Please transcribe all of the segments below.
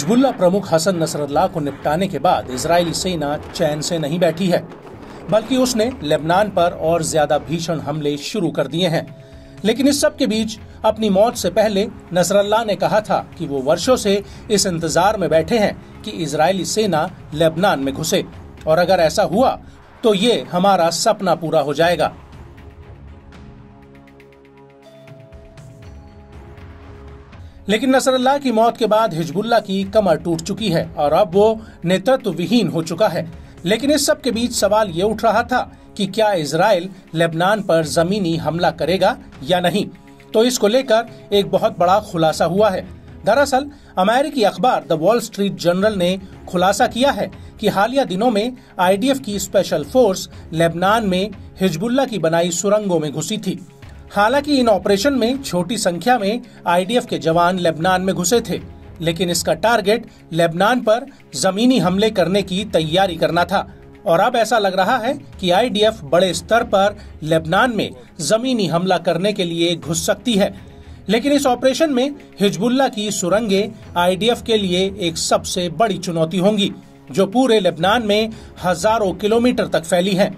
Hezbollah प्रमुख Hassan Nasrallah को निपटाने के बाद इजरायली सेना चैन से नहीं बैठी है, बल्कि उसने लेबनान पर और ज्यादा भीषण हमले शुरू कर दिए हैं। लेकिन इस सब के बीच अपनी मौत से पहले नसरल्लाह ने कहा था कि वो वर्षों से इस इंतजार में बैठे हैं कि इजरायली सेना लेबनान में घुसे, और अगर ऐसा हुआ तो ये हमारा सपना पूरा हो जाएगा। लेकिन नसरल्लाह की मौत के बाद हिजबुल्लाह की कमर टूट चुकी है और अब वो नेतृत्व विहीन हो चुका है। लेकिन इस सब के बीच सवाल ये उठ रहा था कि क्या इजराइल लेबनान पर जमीनी हमला करेगा या नहीं। तो इसको लेकर एक बहुत बड़ा खुलासा हुआ है। दरअसल अमेरिकी अखबार द वॉल स्ट्रीट जर्नल ने खुलासा किया है कि हालिया दिनों में आईडीएफ की स्पेशल फोर्स लेबनान में हिजबुल्लाह की बनाई सुरंगों में घुसी थी। हालांकि इन ऑपरेशन में छोटी संख्या में आईडीएफ के जवान लेबनान में घुसे थे, लेकिन इसका टारगेट लेबनान पर जमीनी हमले करने की तैयारी करना था। और अब ऐसा लग रहा है कि आईडीएफ बड़े स्तर पर लेबनान में जमीनी हमला करने के लिए घुस सकती है। लेकिन इस ऑपरेशन में हिजबुल्लाह की सुरंगें आईडीएफ के लिए एक सबसे बड़ी चुनौती होंगी, जो पूरे लेबनान में हजारों किलोमीटर तक फैली है।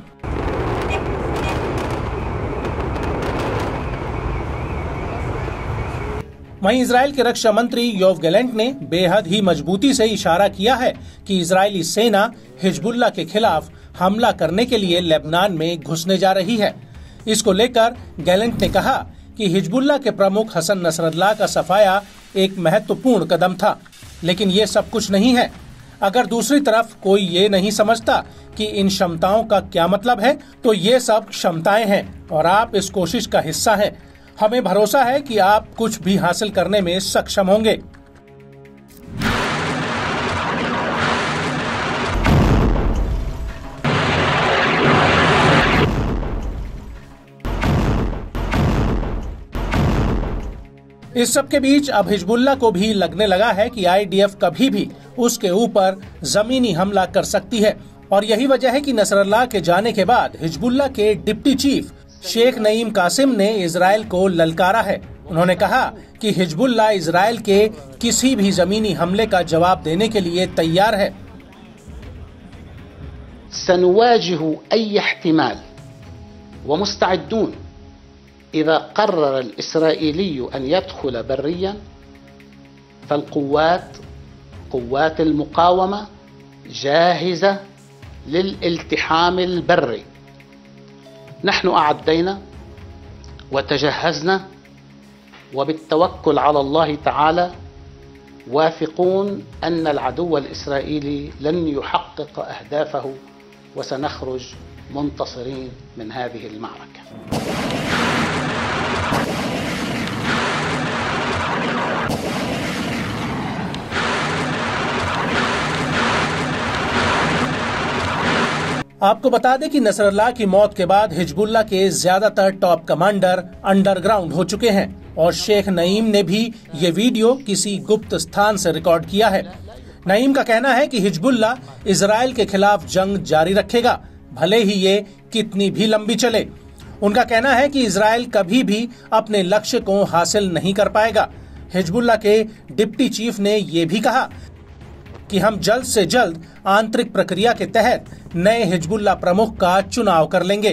वहीं इजराइल के रक्षा मंत्री योव गैलेंट ने बेहद ही मजबूती से इशारा किया है कि इजरायली सेना हिजबुल्लाह के खिलाफ हमला करने के लिए लेबनान में घुसने जा रही है। इसको लेकर गैलेंट ने कहा कि हिजबुल्लाह के प्रमुख हसन नसरल्लाह का सफाया एक महत्वपूर्ण कदम था, लेकिन ये सब कुछ नहीं है। अगर दूसरी तरफ कोई ये नहीं समझता कि इन क्षमताओं का क्या मतलब है, तो ये सब क्षमताएं हैं और आप इस कोशिश का हिस्सा हैं। हमें भरोसा है कि आप कुछ भी हासिल करने में सक्षम होंगे। इस सब के बीच अब हिजबुल्लाह को भी लगने लगा है कि आईडीएफ कभी भी उसके ऊपर जमीनी हमला कर सकती है, और यही वजह है कि नसरल्लाह के जाने के बाद हिजबुल्लाह के डिप्टी चीफ शेख नईम कासिम ने इजराइल को ललकारा है। उन्होंने कहा कि हिजबुल्लाह इजराइल के किसी भी जमीनी हमले का जवाब देने के लिए तैयार है। सनुवाजिहु अय्य इह्तिमाल व मुस्तअद्दून इज़ा क़र्रर अल-इस्राईली अन यदख़ुल बर्रियन फ़ल-क़ुव्वात क़ुव्वात अल-मुक़ावमा जाहिज़ा लिल-इल्तिहाम अल-बर्री। नहनु अअद्दैना व तजहज़ना व बित्तवक्कुल अला अल्लाह तआला वाफ़िक़ून अन्न अल-अदुव्व अल-इस्राईली लन युहक़्क़िक़ अहदाफ़हु व सनख़रुज मुंतसिरीन मिन हाज़िहि अल-मअरका। आपको बता दें कि नसरल्लाह की मौत के बाद हिजबुल्लाह के ज्यादातर टॉप कमांडर अंडरग्राउंड हो चुके हैं, और शेख नईम ने भी ये वीडियो किसी गुप्त स्थान से रिकॉर्ड किया है। नईम का कहना है कि हिजबुल्लाह इजराइल के खिलाफ जंग जारी रखेगा, भले ही ये कितनी भी लंबी चले। उनका कहना है कि इजराइल कभी भी अपने लक्ष्य को हासिल नहीं कर पाएगा। हिजबुल्लाह के डिप्टी चीफ ने ये भी कहा कि हम जल्द से जल्द आंतरिक प्रक्रिया के तहत नए हिजबुल्लाह प्रमुख का चुनाव कर लेंगे।